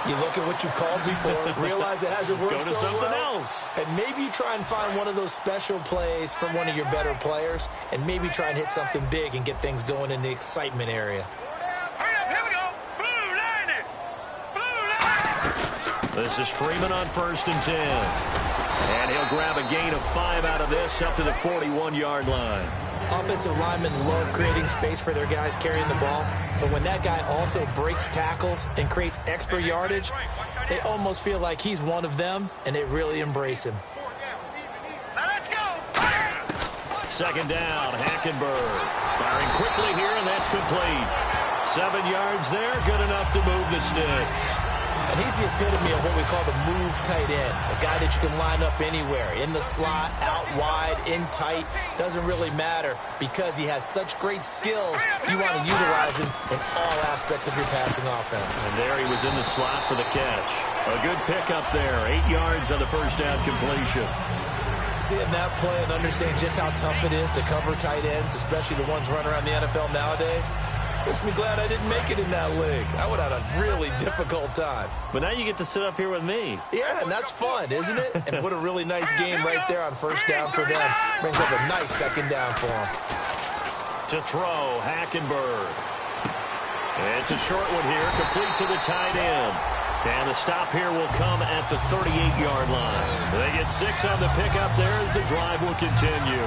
You look at what you've called before, realize it hasn't worked Go to so something well, else. and maybe you try and find one of those special plays from one of your better players, and maybe try and hit something big and get things going in the excitement area. This is Freeman on 1st and 10. And he'll grab a gain of 5 out of this up to the 41-yard line. Offensive linemen love creating space for their guys carrying the ball, but when that guy also breaks tackles and creates extra yardage, they almost feel like he's one of them, and they really embrace him. Second down, Hackenberg. Firing quickly here, and that's complete. 7 yards there, good enough to move the sticks. And he's the epitome of what we call the move tight end, a guy that you can line up anywhere, in the slot, out wide, in tight, doesn't really matter because he has such great skills. You want to utilize him in all aspects of your passing offense. And there he was in the slot for the catch. A good pickup there, 8 yards on the first down completion. Seeing that play and understanding just how tough it is to cover tight ends, especially the ones running around the NFL nowadays, makes me glad I didn't make it in that league. I would have had a really difficult time. But now you get to sit up here with me. Yeah, and that's fun, isn't it? And what a really nice game right there on 1st down for them. Brings up a nice 2nd down for them. To throw, Hackenberg. It's a short one here, complete to the tight end. And the stop here will come at the 38-yard line. They get 6 on the pickup there as the drive will continue.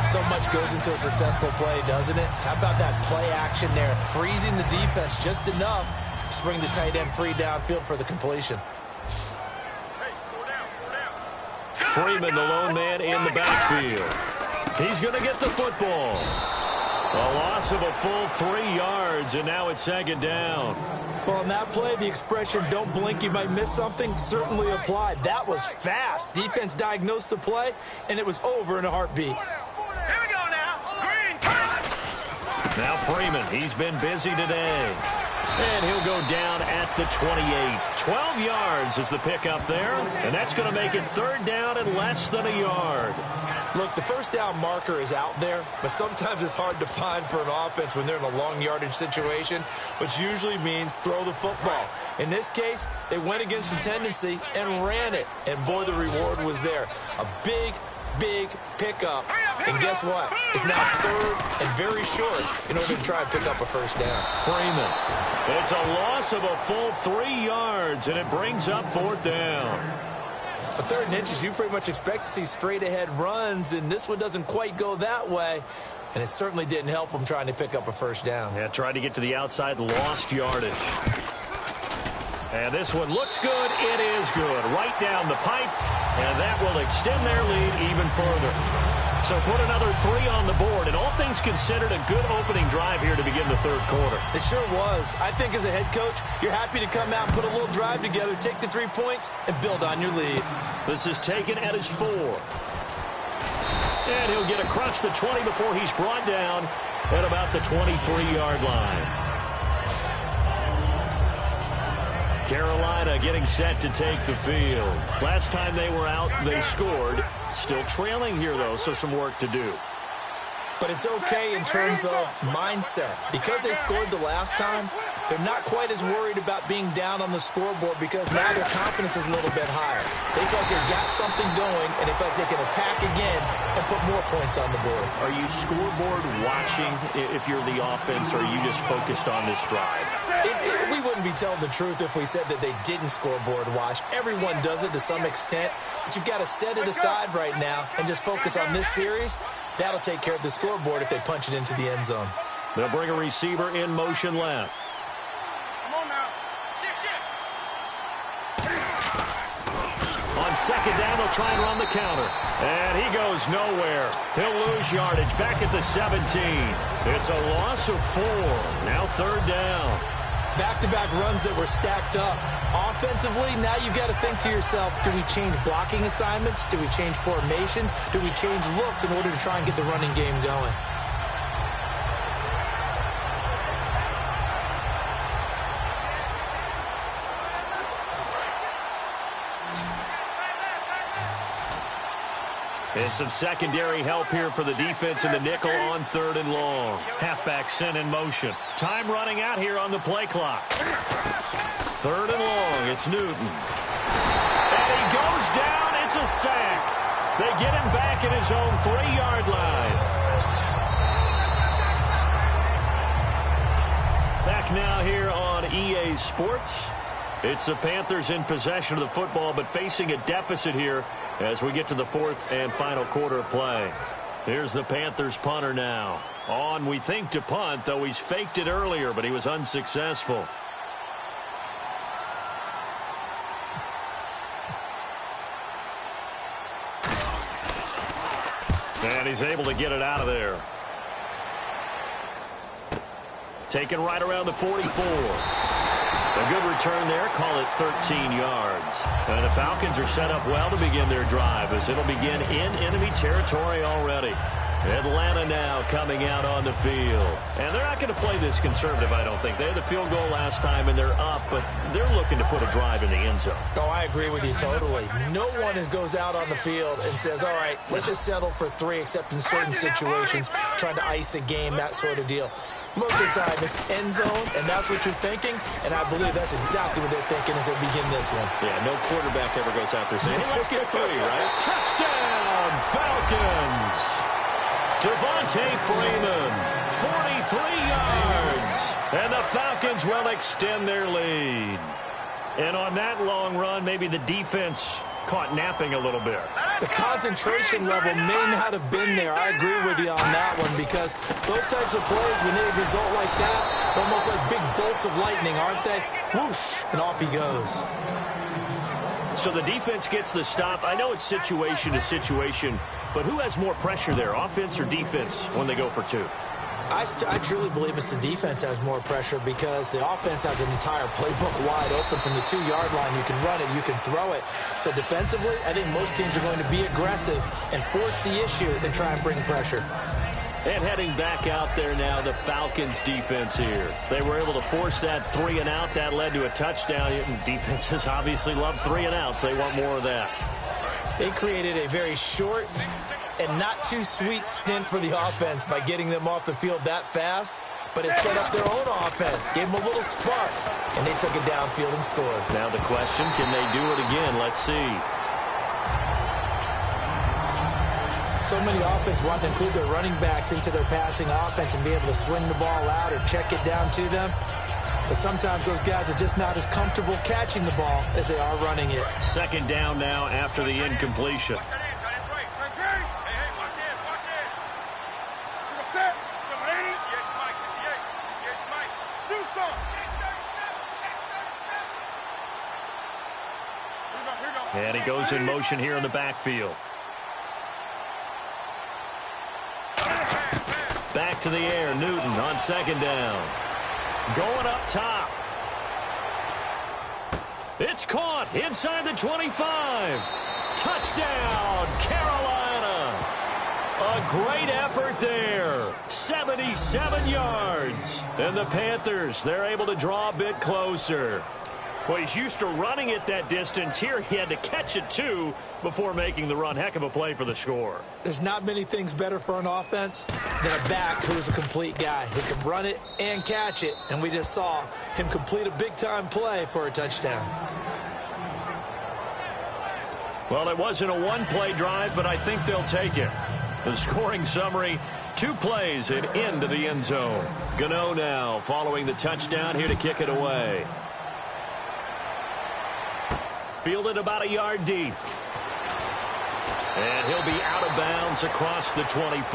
So much goes into a successful play, doesn't it? How about that play action there, freezing the defense just enough to bring the tight end free downfield for the completion. Freeman, the lone man in the backfield. He's going to get the football. A loss of a full 3 yards, and now it's 2nd down. Well, on that play, the expression, don't blink, you might miss something, certainly applied. That was fast. Defense diagnosed the play, and it was over in a heartbeat. Now Freeman, he's been busy today. And he'll go down at the 28. 12 yards is the pickup there. And that's going to make it 3rd down and less than a yard. Look, the 1st down marker is out there, but sometimes it's hard to find for an offense when they're in a long yardage situation, which usually means throw the football. In this case, they went against the tendency and ran it. And boy, the reward was there. A big pickup. And guess what? It's now 3rd and very short in order to try and pick up a 1st down. Freeman. It's a loss of a full 3 yards, and it brings up 4th down. A 3rd and inches, you pretty much expect to see straight-ahead runs, and this one doesn't quite go that way. And it certainly didn't help him trying to pick up a 1st down. Yeah, tried to get to the outside, lost yardage. And this one looks good. It is good. Right down the pipe. And that will extend their lead even further. So put another 3 on the board. And all things considered, a good opening drive here to begin the 3rd quarter. It sure was. I think as a head coach, you're happy to come out and put a little drive together, take the 3 points, and build on your lead. This is taken at his 4. And he'll get across the 20 before he's brought down at about the 23-yard line. Carolina getting set to take the field. Last time they were out, they scored. Still trailing here, though, so some work to do. But it's okay in terms of mindset. Because they scored the last time, they're not quite as worried about being down on the scoreboard because now their confidence is a little bit higher. They feel like they've got something going, and they feel like they can attack again and put more points on the board. Are you scoreboard watching if you're the offense, or are you just focused on this drive? We wouldn't be telling the truth if we said that they didn't scoreboard watch. Everyone does it to some extent, but you've got to set it aside right now and just focus on this series. That'll take care of the scoreboard if they punch it into the end zone. They'll bring a receiver in motion left. On 2nd down, they'll try and run the counter. And he goes nowhere. He'll lose yardage back at the 17. It's a loss of 4. Now 3rd down. Back-to-back runs that were stacked up. Offensively, now you've got to think to yourself, do we change blocking assignments? Do we change formations? Do we change looks in order to try and get the running game going? And some secondary help here for the defense in the nickel on 3rd and long. Halfback sent in motion. Time running out here on the play clock. Third and long. It's Newton. And he goes down. It's a sack. They get him back at his own 3-yard line. Back now here on EA Sports. It's the Panthers in possession of the football, but facing a deficit here as we get to the fourth and final quarter of play. Here's the Panthers punter now. On, we think, to punt, though he's faked it earlier, but he was unsuccessful. And he's able to get it out of there. Taken right around the 44. A good return there. Call it 13 yards. And the Falcons are set up well to begin their drive as it'll begin in enemy territory already. Atlanta now coming out on the field. And they're not going to play this conservative, I don't think. They had the field goal last time, and they're up, but they're looking to put a drive in the end zone. Oh, I agree with you totally. No one goes out on the field and says, all right, let's just settle for 3, except in certain situations, trying to ice a game, that sort of deal. Most of the time, it's end zone, and that's what you're thinking, and I believe that's exactly what they're thinking as they begin this one. Yeah, no quarterback ever goes out there saying, hey, let's get 3, right? Touchdown, Falcons! Devontae Freeman, 43 yards, and the Falcons will extend their lead. And on that long run, maybe the defense caught napping a little bit. The concentration level may not have been there. I agree with you on that one, because those types of plays, when they result like that, almost like big bolts of lightning, aren't they? Whoosh, and off he goes. So the defense gets the stop. I know it's situation to situation, but who has more pressure there, offense or defense, when they go for 2? I truly believe it's the defense has more pressure, because the offense has an entire playbook wide open from the 2-yard line. You can run it, you can throw it. So defensively, I think most teams are going to be aggressive and force the issue and try and bring pressure. And heading back out there now, the Falcons defense here. They were able to force that 3 and out. That led to a touchdown. Defenses obviously love 3 and outs. They want more of that. They created a very short and not too sweet stint for the offense by getting them off the field that fast, but it set up their own offense, gave them a little spark, and they took it downfield and scored. Now the question, can they do it again? Let's see. So many offenses want to include their running backs into their passing offense and be able to swing the ball out or check it down to them. But sometimes those guys are just not as comfortable catching the ball as they are running it. Second down now after the incompletion. And he goes in motion here in the backfield. Back to the air, Newton on second down. Going up top. It's caught inside the 25. Touchdown, Carolina. A great effort there. 77 yards. And the Panthers, they're able to draw a bit closer. Well, he's used to running it that distance. Here he had to catch it, too, before making the run. Heck of a play for the score. There's not many things better for an offense than a back who's a complete guy who can run it and catch it. And we just saw him complete a big-time play for a touchdown. Well, it wasn't a one-play drive, but I think they'll take it. The scoring summary, 2 plays and into the end zone. Gano now following the touchdown here to kick it away. Fielded about a yard deep. And he'll be out of bounds across the 25.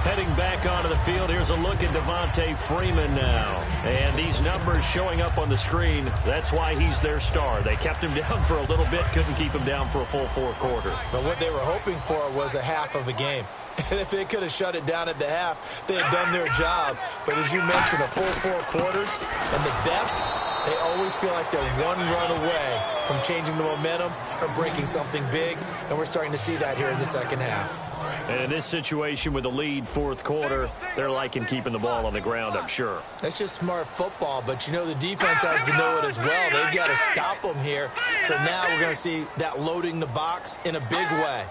Heading back onto the field, here's a look at Devontae Freeman now. And these numbers showing up on the screen, that's why he's their star. They kept him down for a little bit, couldn't keep him down for a full 4 quarters. But what they were hoping for was a half of a game. And if they could have shut it down at the half, they had done their job. But as you mentioned, a full 4 quarters, and the best, they always feel like they're one run away from changing the momentum or breaking something big, and we're starting to see that here in the second half. And in this situation with the lead fourth quarter, they're liking keeping the ball on the ground, I'm sure. That's just smart football, but you know the defense has to know it as well. They've got to stop them here. So now we're going to see that loading the box in a big way.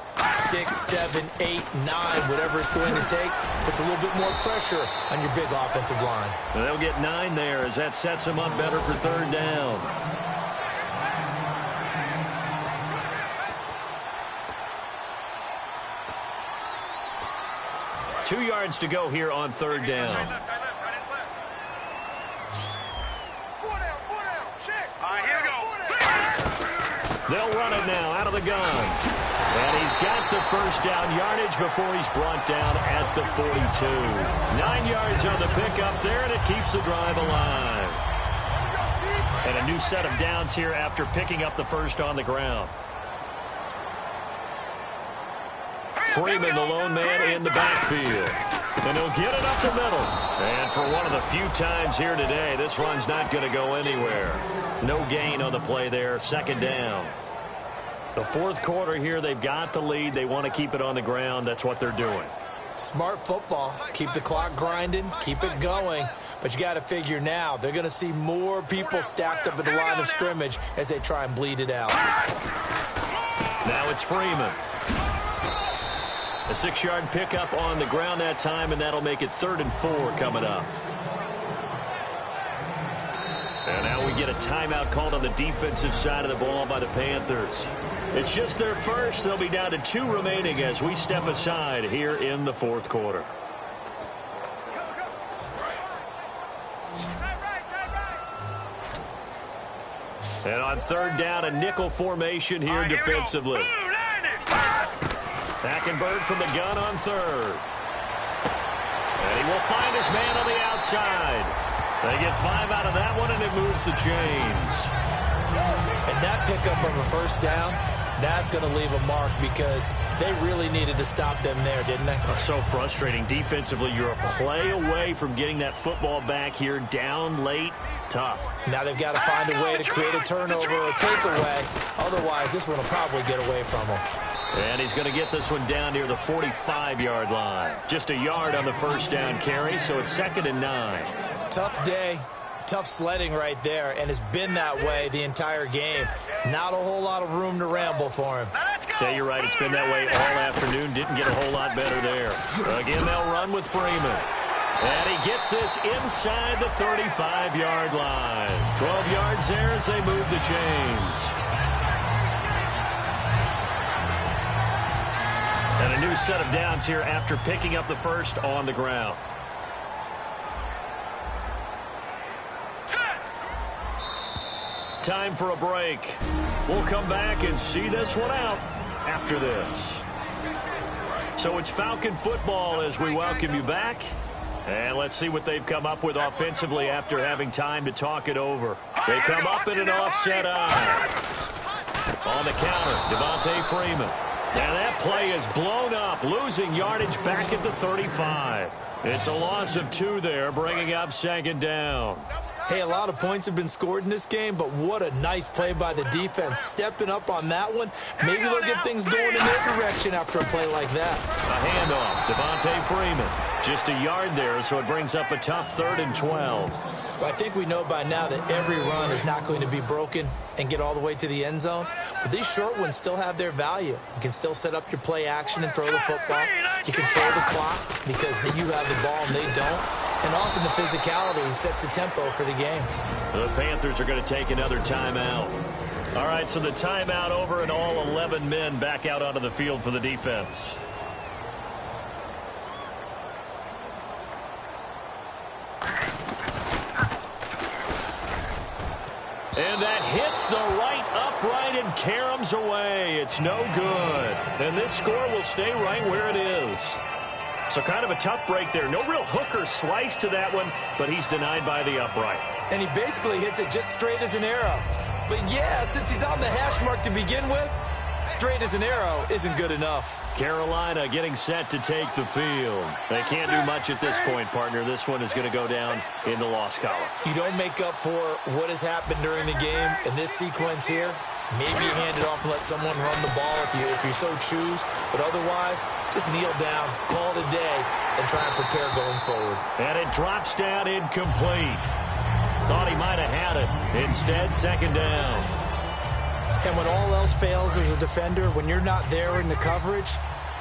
6, 7, 8, 9, whatever it's going to take, puts a little bit more pressure on your big offensive line. And they'll get 9 there as that sets them up better for third down. Two yards to go here on third down. They'll run it now out of the gun. And he's got the first down yardage before he's brought down at the 42. 9 yards on the pickup there, and it keeps the drive alive. And a new set of downs here after picking up the first on the ground. Freeman, the lone man in the backfield. And he'll get it up the middle. And for one of the few times here today, this run's not going to go anywhere. No gain on the play there, second down. The fourth quarter here, they've got the lead. They want to keep it on the ground. That's what they're doing. Smart football. Keep the clock grinding. Keep it going. But you got to figure now, they're going to see more people stacked up at the line of scrimmage as they try and bleed it out. Now it's Freeman. A 6-yard pickup on the ground that time, and that'll make it 3rd and 4 coming up. And now we get a timeout called on the defensive side of the ball by the Panthers. It's just their first. They'll be down to 2 remaining as we step aside here in the fourth quarter. And on third down, a nickel formation here defensively. Hackenberg from the gun on third. And he will find his man on the outside. They get 5 out of that one, and it moves the chains. And that pickup of a first down, that's going to leave a mark because they really needed to stop them there, didn't they? So frustrating. Defensively, you're a play away from getting that football back here down late. Tough. Now they've got to find a way to create a turnover or a takeaway. Otherwise, this one will probably get away from them. And he's going to get this one down near the 45-yard line. Just a yard on the first down carry, so it's 2nd and 9. Tough day, tough sledding right there, and it's been that way the entire game. Not a whole lot of room to ramble for him. Yeah, you're right. It's been that way all afternoon. Didn't get a whole lot better there. Again, they'll run with Freeman. And he gets this inside the 35-yard line. 12 yards there as they move the chains. And a new set of downs here after picking up the first on the ground. Time for a break. We'll come back and see this one out after this. So it's Falcon football as we welcome you back. And let's see what they've come up with offensively after having time to talk it over. They come up in an offset eye. On the counter, Devontae Freeman. Now that play is blown up, losing yardage back at the 35. It's a loss of 2 there, bringing up 2nd down. Hey, a lot of points have been scored in this game, but what a nice play by the defense. Stepping up on that one, maybe they'll get things going in their direction after a play like that. A handoff, Devontae Freeman. Just a yard there, so it brings up a tough 3rd and 12. Well, I think we know by now that every run is not going to be broken and get all the way to the end zone. But these short ones still have their value. You can still set up your play action and throw the football. You control the clock because you have the ball and they don't. And often the physicality sets the tempo for the game. The Panthers are going to take another timeout. All right, so the timeout over and all 11 men back out onto the field for the defense. And that hits the right upright and caroms away. It's no good. And this score will stay right where it is. So kind of a tough break there. No real hook or slice to that one, but he's denied by the upright. And he basically hits it just straight as an arrow. But yeah, since he's on the hash mark to begin with, straight as an arrow isn't good enough. Carolina getting set to take the field. They can't do much at this point, partner. This one is going to go down in the loss column. You don't make up for what has happened during the game in this sequence here. Maybe you hand it off and let someone run the ball if you so choose. But otherwise, just kneel down, call it a day, and try and prepare going forward. And it drops down incomplete. Thought he might have had it. Instead, second down. And when all else fails as a defender, when you're not there in the coverage,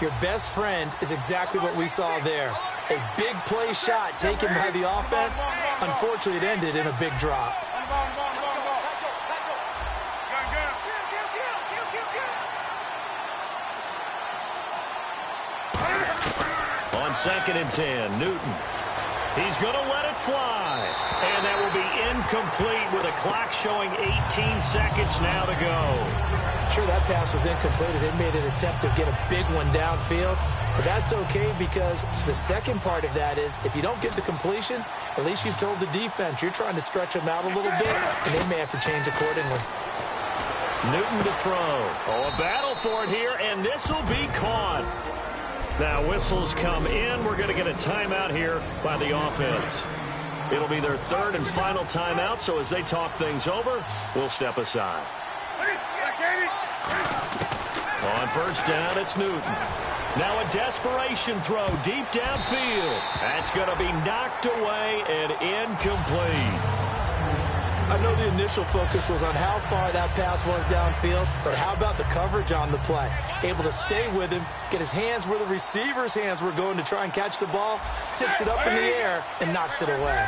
your best friend is exactly what we saw there. A big play shot taken by the offense. Unfortunately, it ended in a big drop. On 2nd and 10, Newton. He's going to let it fly. And that will be incomplete with a clock showing 18 seconds now to go. Sure, that pass was incomplete as they made an attempt to get a big one downfield. But that's okay because the second part of that is if you don't get the completion, at least you've told the defense you're trying to stretch them out a little bit, and they may have to change accordingly. Newton to throw. Oh, a battle for it here, and this will be caught. Now whistles come in. We're going to get a timeout here by the offense. It'll be their third and final timeout, so as they talk things over, we'll step aside. On first down, it's Newton. Now a desperation throw deep downfield. That's going to be knocked away and incomplete. I know the initial focus was on how far that pass was downfield, but how about the coverage on the play? Able to stay with him, get his hands where the receiver's hands were going to try and catch the ball, tips it up in the air, and knocks it away.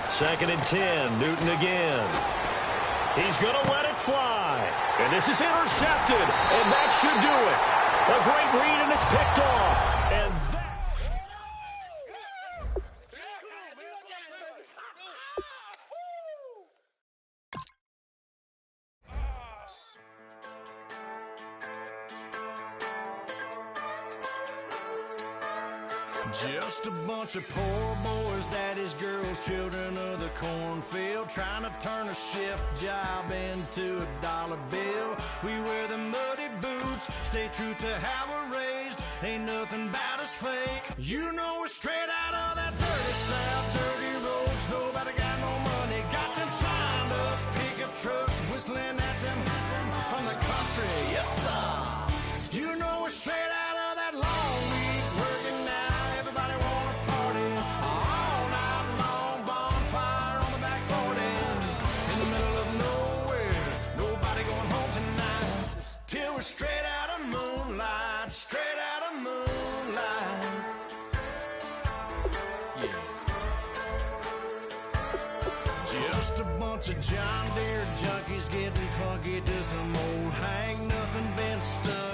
Second and 10, Newton again. He's going to let it fly. And this is intercepted, and that should do it. A great read, and it's picked off. And just a bunch of poor boys, daddy's girls, children of the cornfield, trying to turn a shift job into a dollar bill. We wear the muddy boots, stay true to how we're raised. Ain't nothing about us fake. You know we're straight out of that dirty south, dirty roads. Nobody got no money, got them signed up pickup trucks, whistling at them from the country. Yes, sir. You know we're straight out of that long week working now. Everybody wanna party all night long, bonfire on the back 40 in the middle of nowhere. Nobody going home tonight till we're straight out of moonlight, straight out of moonlight. Yeah. Just a bunch of John Deere junkies getting funky to some old hang, nothing been stuck